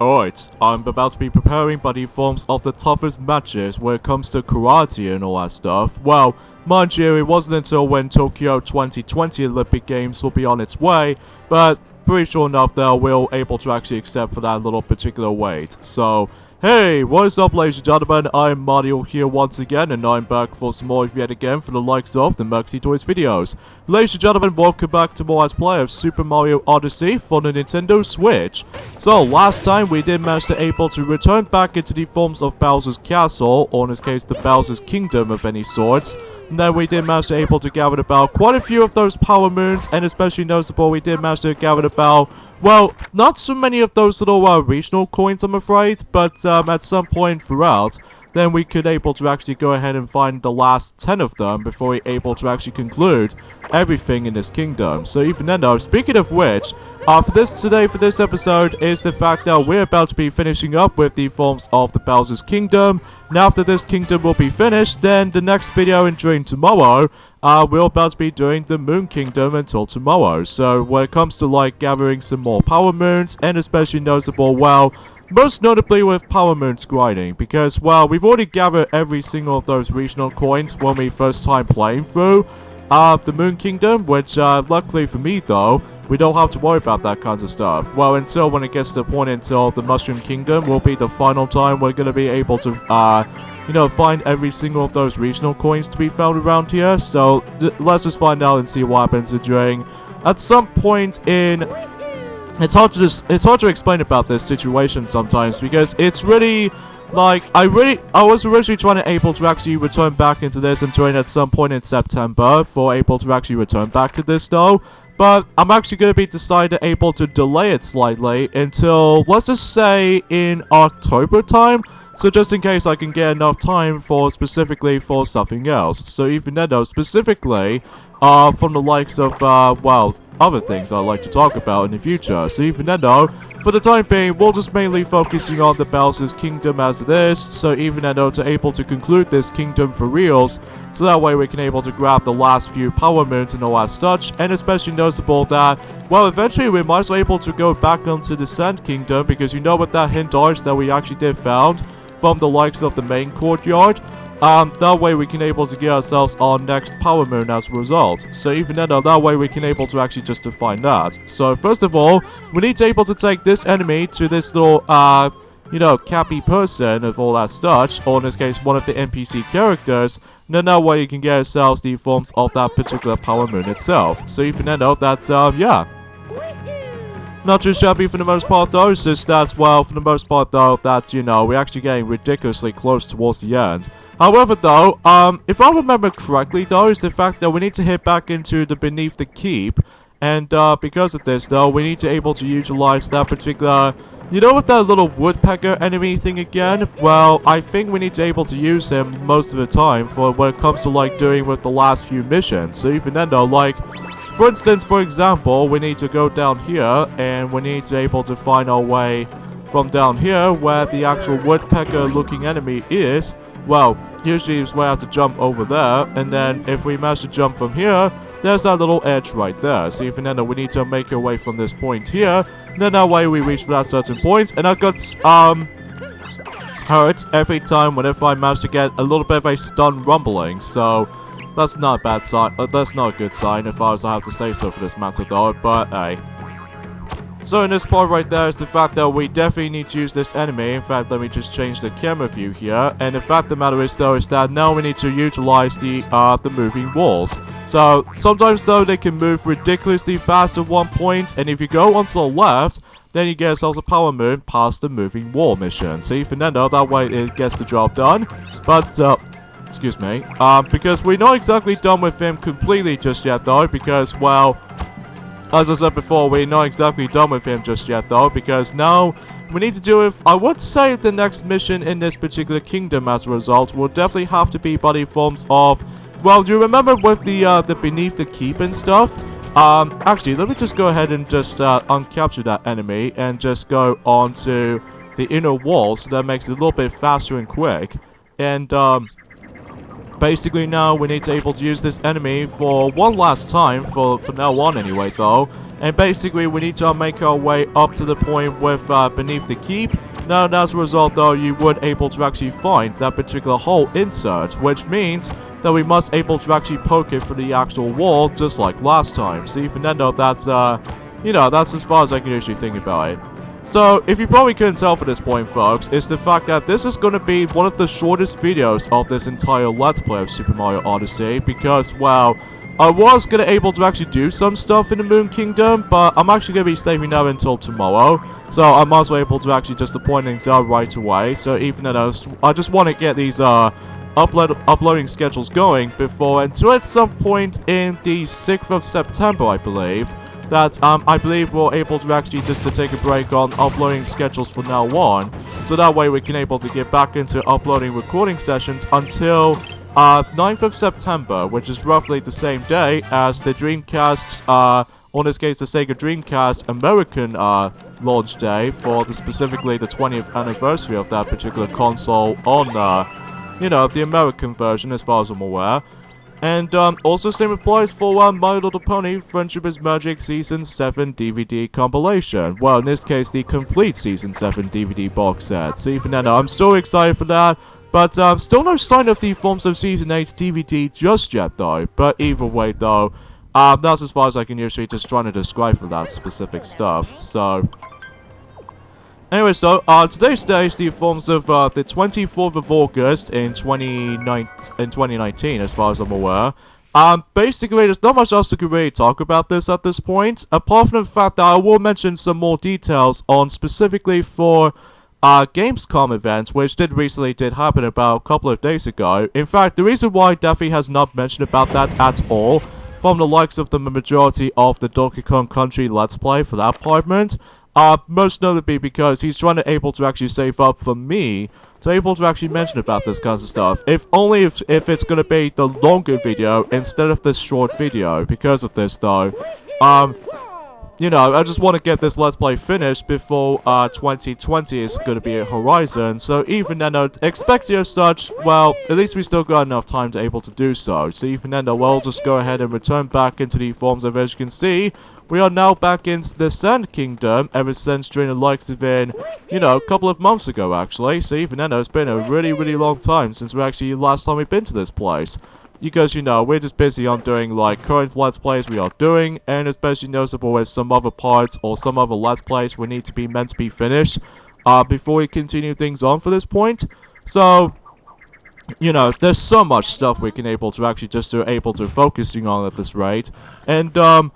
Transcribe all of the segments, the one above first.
Alright, I'm about to be preparing buddy forms of the toughest matches when it comes to karate and all that stuff. Well, mind you, it wasn't until when Tokyo 2020 Olympic Games will be on its way, but pretty sure enough that we'll able to actually accept for that little particular weight. So, hey, what is up ladies and gentlemen, I'm Mario here once again, and I'm back for some more yet again for the likes of the Maxi Toys videos. Ladies and gentlemen, welcome back to more Let's Play of Super Mario Odyssey for the Nintendo Switch. So, last time we did manage to able to return back into the forms of Bowser's Castle, or in this case the Bowser's Kingdom of any sorts. And then we did manage to able to gather about quite a few of those power moons, and especially noticeable we did manage to gather about, well, not so many of those little regional coins I'm afraid, but at some point throughout, then we could able to actually go ahead and find the last 10 of them before we able to actually conclude everything in this kingdom. So even then though, speaking of which, for this episode is the fact that we're about to be finishing up with the forms of the Bowser's Kingdom. Now after this kingdom will be finished, then the next video and during tomorrow, we're about to be doing the Moon Kingdom until tomorrow. So when it comes to like gathering some more power moons, and especially noticeable, well, most notably with Power Moons grinding, because, well, we've already gathered every single of those regional coins when we first time playing through the Moon Kingdom, which, luckily for me, though, we don't have to worry about that kinds of stuff. Well, until when it gets to the point until the Mushroom Kingdom will be the final time we're going to be able to, you know, find every single of those regional coins to be found around here. So, let's just find out and see what happens during, at some point in... It's hard to explain about this situation sometimes, because it's really like I was originally trying to able to actually return back into this and join at some point in September for able to actually return back to this though, but I'm actually going to be decided able to delay it slightly until, let's just say, in October time. So just in case I can get enough time for specifically for something else. So even then though, specifically from the likes of, well, other things I'd like to talk about in the future. So even then though, for the time being, we'll just mainly focusing on the Bowser's Kingdom as it is. So even then though, to able to conclude this kingdom for reals, so that way we can able to grab the last few power moons and all that such. And especially noticeable that, well, eventually we might as well able to go back onto the Sand Kingdom, because you know what that hint is that we actually did found from the likes of the main courtyard. That way we can able to get ourselves our next power moon as a result. So even then, that way we can able to actually just define that. So first of all, we need to able to take this enemy to this little, you know, cappy person of all that such, or in this case, one of the NPC characters. And then that way you can get yourselves the forms of that particular power moon itself. So even then, that, yeah. Not too shabby for the most part though, it's just that, well, for the most part though, that, you know, we're actually getting ridiculously close towards the end. However though, if I remember correctly though, is the fact that we need to hit back into the Beneath the Keep, and because of this though, we need to able to utilize that particular, you know, with that little woodpecker enemy thing again? Well, I think we need to able to use him most of the time for when it comes to like doing with the last few missions. So even then though, like, for instance, for example, we need to go down here, and we need to able to find our way from down here where the actual woodpecker-looking enemy is. Well, usually we have to jump over there, and then if we manage to jump from here, there's that little edge right there. So even then, we need to make our way from this point here, and then that way we reach that certain point, and I got, hurt every time whenever I manage to get a little bit of a stun rumbling, so... That's not a bad sign. That's not a good sign if I was to have to say so for this matter though, but hey. So in this part right there is the fact that we definitely need to use this enemy. In fact, let me just change the camera view here. And the fact of the matter is though is that now we need to utilize the moving walls. So sometimes though they can move ridiculously fast at one point, and if you go onto the left, then you get yourselves a power moon past the moving wall mission. So even then though, that way it gets the job done. But excuse me, because we're not exactly done with him completely just yet though, because, well, as I said before, we're not exactly done with him just yet though, because now we need to do with, I would say the next mission in this particular kingdom as a result will definitely have to be buddy forms of, well, do you remember with the Beneath the Keep and stuff? Actually, let me just go ahead and just uncapture that enemy and just go on to the inner wall, so that makes it a little bit faster and quick. And Basically now we need to able to use this enemy for one last time, for now on anyway though. And basically we need to make our way up to the point with beneath the keep. Now as a result though, you would able to actually find that particular hole insert, which means that we must able to actually poke it through the actual wall just like last time. So even then though, that's you know, that's as far as I can usually think about it. So, if you probably couldn't tell for this point, folks, is the fact that this is going to be one of the shortest videos of this entire Let's Play of Super Mario Odyssey, because, well, I was going to able to actually do some stuff in the Moon Kingdom, but I'm actually going to be saving that until tomorrow, so I'm also able to actually just point things out right away. So even though I just want to get these uploading schedules going before, and so at some point in the 6th of September, I believe, that I believe we're able to actually just to take a break on uploading schedules from now on, so that way we can able to get back into uploading recording sessions until 9th of September, which is roughly the same day as the Dreamcast's, or in this case the Sega Dreamcast American launch day for specifically the 20th anniversary of that particular console on, you know, the American version as far as I'm aware. And also same applies for My Little Pony Friendship is Magic Season 7 DVD compilation. Well, in this case, the complete Season 7 DVD box set. So even then, I'm still excited for that. But still no sign of the Forms of Season 8 DVD just yet, though. But either way, though, that's as far as I can usually just trying to describe for that specific stuff. So anyway, so today's day is the forms of the 24th of August in 2019, as far as I'm aware. Basically, there's not much else to really talk about this at this point, apart from the fact that I will mention some more details on specifically for Gamescom events, which recently did happen about a couple of days ago. In fact, the reason why Daffy has not mentioned about that at all, from the likes of the majority of the Donkey Kong Country Let's Play for that department, most notably because he's trying to able to actually save up for me to able to actually mention about this kind of stuff. If only if it's gonna be the longer video instead of this short video. Because of this though, you know, I just want to get this Let's Play finished before 2020 is going to be a horizon. So even then, expecting as such, well, at least we still got enough time to able to do so. So even then, we'll just go ahead and return back into the forms of, as you can see, we are now back into the Sand Kingdom ever since during the likes of in, you know, a couple of months ago actually. So even then, it's been a really, really long time since we actually last time we've been to this place. Because, you know, we're just busy on doing, like, current Let's Plays we are doing, and especially noticeable with some other parts or some other Let's Plays we need to be meant to be finished, before we continue things on for this point. So, you know, there's so much stuff we can able to actually just able to focusing on at this rate. And,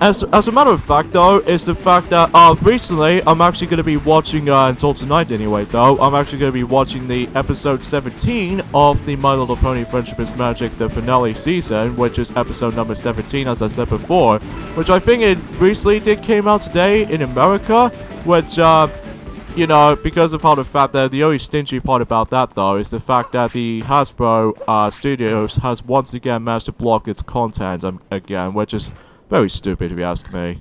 as a matter of fact, though, is the fact that, recently, I'm actually going to be watching, until tonight anyway, though, I'm actually going to be watching the episode 17 of the My Little Pony Friendship is Magic, the finale season, which is episode number 17, as I said before, which I think it recently came out today in America, which, you know, because of how the fact that the only stingy part about that, though, is the fact that the Hasbro, Studios has once again managed to block its content, again, which is very stupid, if you ask me.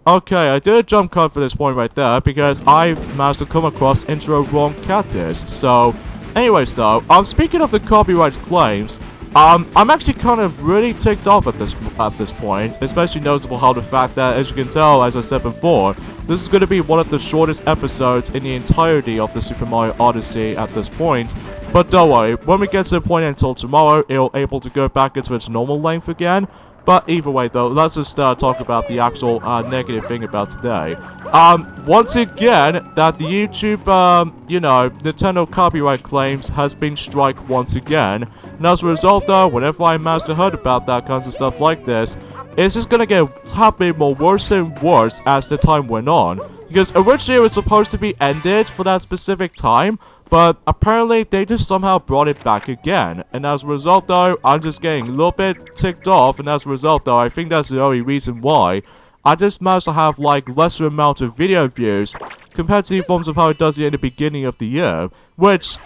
Okay, I did a jump cut for this point right there, because I've managed to come across into a wrong cactus. So, anyways though, speaking of the copyright claims, I'm actually kind of really ticked off at this point, especially noticeable how the fact that, as you can tell, as I said before, this is going to be one of the shortest episodes in the entirety of the Super Mario Odyssey at this point. But don't worry, when we get to the point until tomorrow, it'll able to go back into its normal length again. But either way though, let's just talk about the actual negative thing about today. Once again, that the YouTube, you know, Nintendo copyright claims has been struck once again. And as a result though, whenever I managed to heard about that kinds of stuff like this, it's just gonna get happening more worse and worse as the time went on. Because originally it was supposed to be ended for that specific time, but apparently they just somehow brought it back again. And as a result though, I'm just getting a little bit ticked off, and as a result though, I think that's the only reason why I just managed to have like lesser amount of video views compared to the forms of how it does it in the beginning of the year, which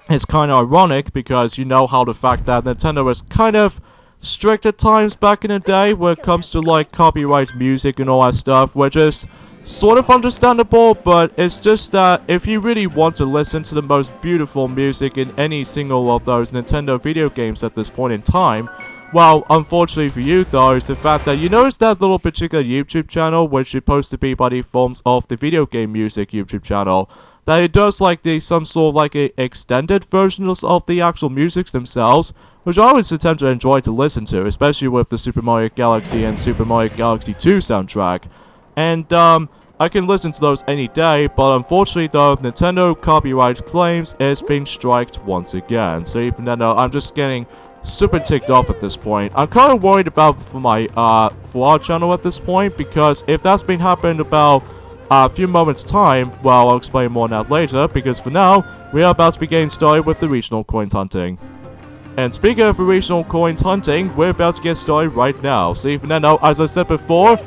is kind of ironic because you know how the fact that Nintendo is kind of stricter times back in the day when it comes to like copyright music and all that stuff, which is sort of understandable, but it's just that if you really want to listen to the most beautiful music in any single of those Nintendo video games at this point in time, well, unfortunately for you though, is the fact that you notice that little particular YouTube channel, which is supposed to be by the forms of the video game music YouTube channel, that it does like some sort of like a extended versions of the actual musics themselves, which I always attempt to enjoy to listen to, especially with the Super Mario Galaxy and Super Mario Galaxy 2 soundtrack. And I can listen to those any day, but unfortunately though, Nintendo copyright claims is being striked once again. So even then, I'm just getting super ticked off at this point. I'm kind of worried about for our channel at this point, because if that's been happening about a few moments time, well, I'll explain more on that later, because for now, we are about to be getting started with the regional coins hunting. And speaking of regional coins hunting, we're about to get started right now. So even then, as I said before,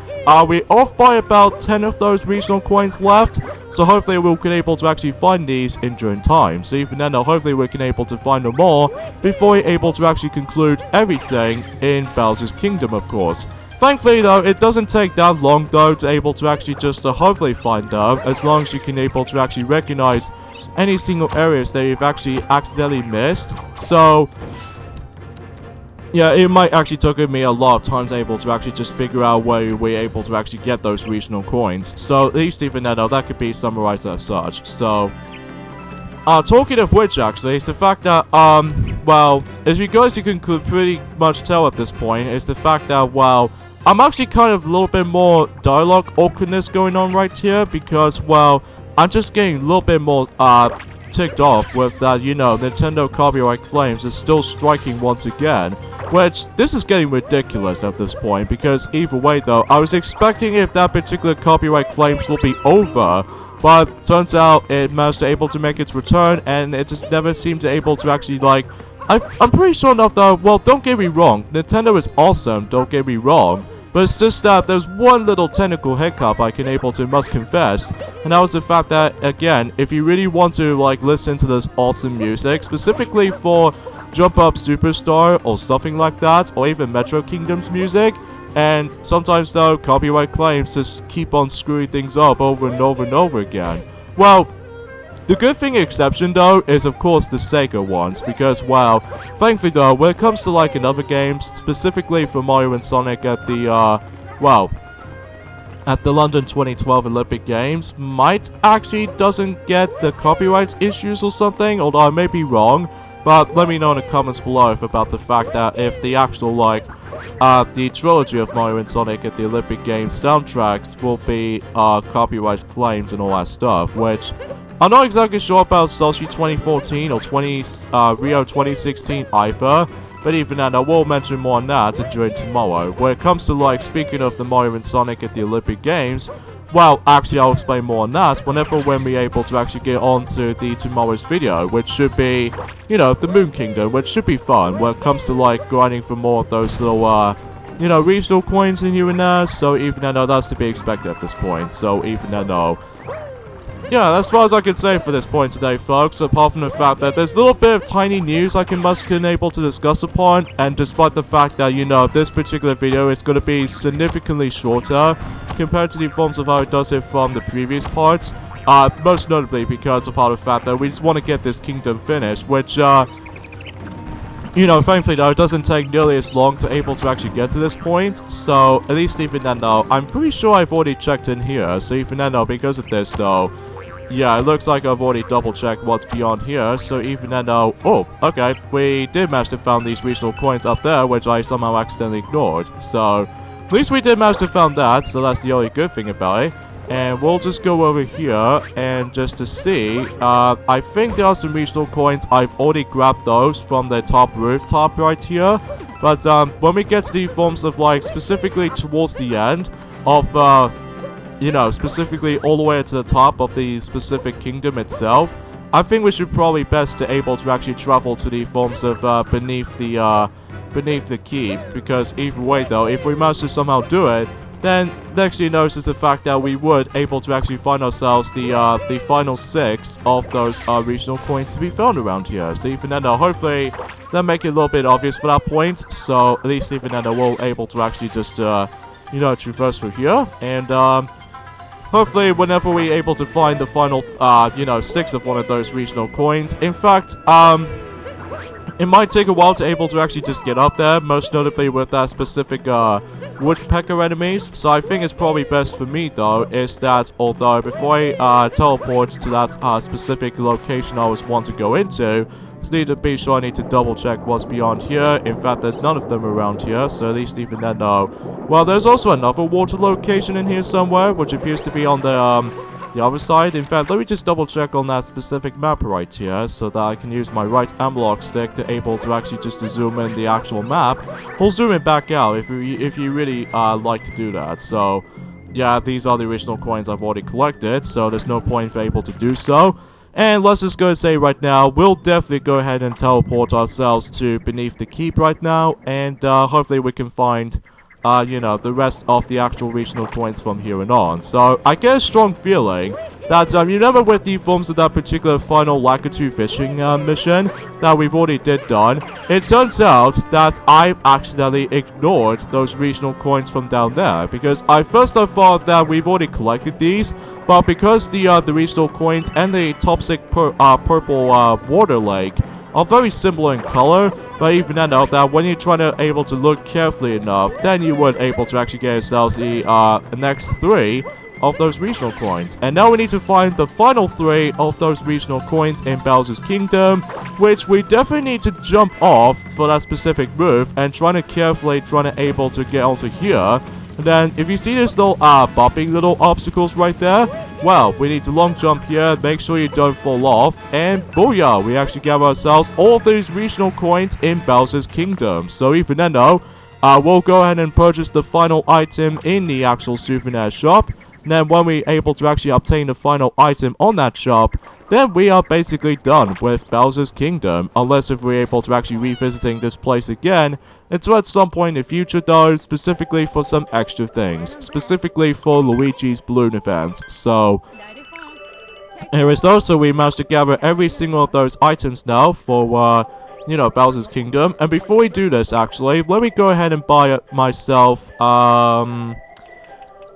we're off by about 10 of those regional coins left, so hopefully we'll be able to actually find these in due time. So even then, hopefully we can able to find them more before we're able to actually conclude everything in Bowser's Kingdom, of course. Thankfully though, it doesn't take that long though to able to actually just hopefully find them, as long as you can able to actually recognize any single areas that you've actually accidentally missed. So yeah, it might actually took me a lot of times able to actually just figure out where we're able to actually get those regional coins. So at least even then, that could be summarized as such. So talking of which, actually, it's the fact that, well, as you guys can pretty much tell at this point, is the fact that, well, I'm actually kind of a little bit more dialogue awkwardness going on right here, because, well, I'm just getting a little bit more, ticked off with that, you know, Nintendo copyright claims is still striking once again, which, this is getting ridiculous at this point, because either way, though, I was expecting if that particular copyright claims will be over, but turns out it managed to able to make its return, and it just never seemed to able to actually, like, I'm pretty sure enough though, well, don't get me wrong, Nintendo is awesome, don't get me wrong, but it's just that there's one little technical hiccup I must confess, and that was the fact that, again, if you really want to, like, listen to this awesome music, specifically for Jump Up Superstar or something like that, or even Metro Kingdom's music, and sometimes though, copyright claims just keep on screwing things up over and over and over again. Well, the good thing exception though is of course the Sega ones, because wow, thankfully though, when it comes to like in other games, specifically for Mario and Sonic at the well, at the London 2012 Olympic Games, might actually doesn't get the copyright issues or something, although I may be wrong, but let me know in the comments below about the fact that if the actual like the trilogy of Mario and Sonic at the Olympic Games soundtracks will be copyright claims and all that stuff, which I'm not exactly sure about Sochi 2014 or Rio 2016 either, but even then I will mention more on that during tomorrow. When it comes to like speaking of the Mario and Sonic at the Olympic Games, well, actually I'll explain more on that whenever when we're able to actually get on to the tomorrow's video, which should be, you know, the Moon Kingdom, which should be fun when it comes to like grinding for more of those little, you know, regional coins in here and there, so even then, that's to be expected at this point, so even then, yeah, as far as I can say for this point today, folks, apart from the fact that there's a little bit of tiny news I can able to discuss upon, and despite the fact that, you know, this particular video is going to be significantly shorter compared to the forms of how it does it from the previous parts, most notably because of how the fact that we just want to get this kingdom finished, which, you know, thankfully though, it doesn't take nearly as long to able to actually get to this point, so at least even then though, I'm pretty sure I've already checked in here, so even then though, because of this though, yeah, it looks like I've already double-checked what's beyond here, so even then, oh, okay, we did manage to find these regional coins up there, which I somehow accidentally ignored, so at least we did manage to find that, so that's the only good thing about it, and we'll just go over here, and just to see, I think there are some regional coins, I've already grabbed those from the top rooftop right here, but, when we get to the forms of, like, specifically towards the end of, you know, specifically all the way to the top of the specific kingdom itself, I think we should probably best to able to actually travel to the forms of beneath the keep, because either way though, if we manage to somehow do it, then next you notice is the fact that we would able to actually find ourselves the final 6 of those regional coins to be found around here. So even then, hopefully that make it a little bit obvious for that point. So at least even then, we'll able to actually just traverse through here, and hopefully whenever we're able to find the final 6 of one of those regional coins. In fact, it might take a while to able to actually just get up there, most notably with that specific woodpecker enemies. So I think it's probably best for me though is that although before I teleport to that specific location I was want to go into, I need to be sure I need to double check what's beyond here. In fact, there's none of them around here, so at least even then no. Well, there's also another water location in here somewhere, which appears to be on the other side. In fact, let me just double check on that specific map right here so that I can use my right analog stick to able to actually just to zoom in the actual map. We'll zoom it back out if you really like to do that. So yeah, these are the original coins I've already collected, so there's no point for able to do so. And let's just go and say right now, we'll definitely go ahead and teleport ourselves to beneath the keep right now, and hopefully we can find the rest of the actual regional coins from here and on. So I get a strong feeling that you remember with the forms of that particular final Lakitu fishing mission that we've already done, it turns out that I've accidentally ignored those regional coins from down there, because I thought that we've already collected these, but because the regional coins and the toxic purple water lake are very similar in color, but even then that when you're trying to able to look carefully enough, then you would able to actually get yourselves the next 3 of those regional coins. And now we need to find the final 3 of those regional coins in Bowser's Kingdom, which we definitely need to jump off for that specific move and trying to able to get onto here. And then if you see this little bopping little obstacles right there, well, we need to long jump here, make sure you don't fall off, and booyah, we actually get ourselves all of these regional coins in Bowser's Kingdom. So even then we'll go ahead and purchase the final item in the actual souvenir shop. And then when we're able to actually obtain the final item on that shop, then we are basically done with Bowser's Kingdom, unless if we're able to actually revisiting this place again, until at some point in the future though, specifically for some extra things, specifically for Luigi's balloon events. So anyways though, so we managed to gather every single of those items now for Bowser's Kingdom. And before we do this actually, let me go ahead and buy myself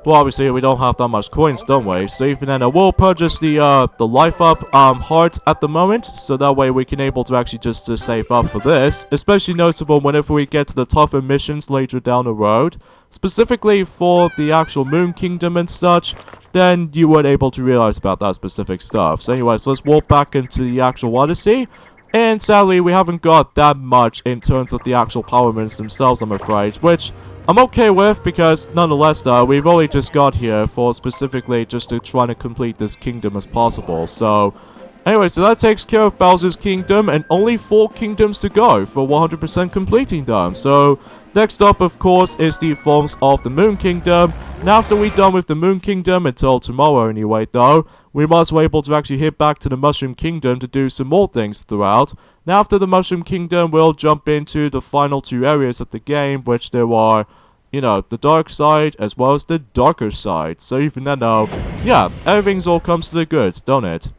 well, obviously, we don't have that much coins, don't we? So even then, I will purchase the life up heart at the moment, so that way we can able to actually just save up for this. Especially noticeable whenever we get to the tougher missions later down the road, specifically for the actual Moon Kingdom and such. Then you weren't able to realize about that specific stuff. So anyways, let's walk back into the actual Odyssey. And sadly, we haven't got that much in terms of the actual power moons themselves, I'm afraid, which I'm okay with, because nonetheless though, we've only just got here for specifically just to try to complete this kingdom as possible. So anyway, so that takes care of Bowser's Kingdom, and only 4 kingdoms to go for 100% completing them. So next up, of course, is the forms of the Moon Kingdom. And after we're done with the Moon Kingdom, until tomorrow anyway though, we must be able to actually hit back to the Mushroom Kingdom to do some more things throughout. Now after the Mushroom Kingdom, we'll jump into the final 2 areas of the game, which there are, the dark side as well as the darker side. So even then yeah, everything's all comes to the goods, don't it?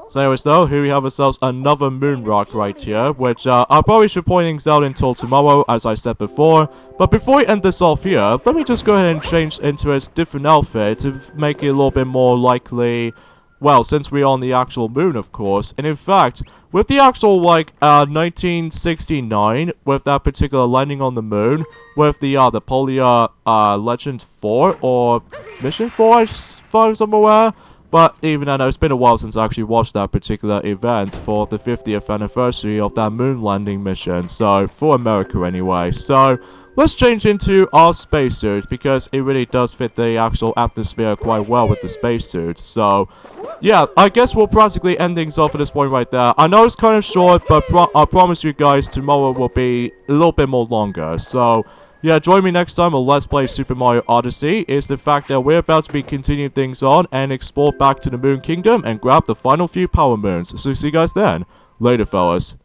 So anyways though, here we have ourselves another moon rock right here, which I probably should point things out until tomorrow, as I said before. But before we end this off here, let me just go ahead and change into a different outfit to make it a little bit more likely, well, since we're on the actual moon, of course. And in fact, with the actual, 1969, with that particular landing on the moon, with the Polia Legend 4, or Mission 4, as far as I'm aware. But even I know it's been a while since I actually watched that particular event for the 50th anniversary of that moon landing mission. So, for America anyway. So, let's change into our spacesuit, because it really does fit the actual atmosphere quite well with the spacesuit. So, yeah, I guess we'll practically end things off at this point right there. I know it's kind of short, but I promise you guys tomorrow will be a little bit more longer. So, yeah, join me next time on Let's Play Super Mario Odyssey. Is the fact that we're about to be continuing things on and explore back to the Moon Kingdom and grab the final few power moons. So see you guys then. Later, fellas.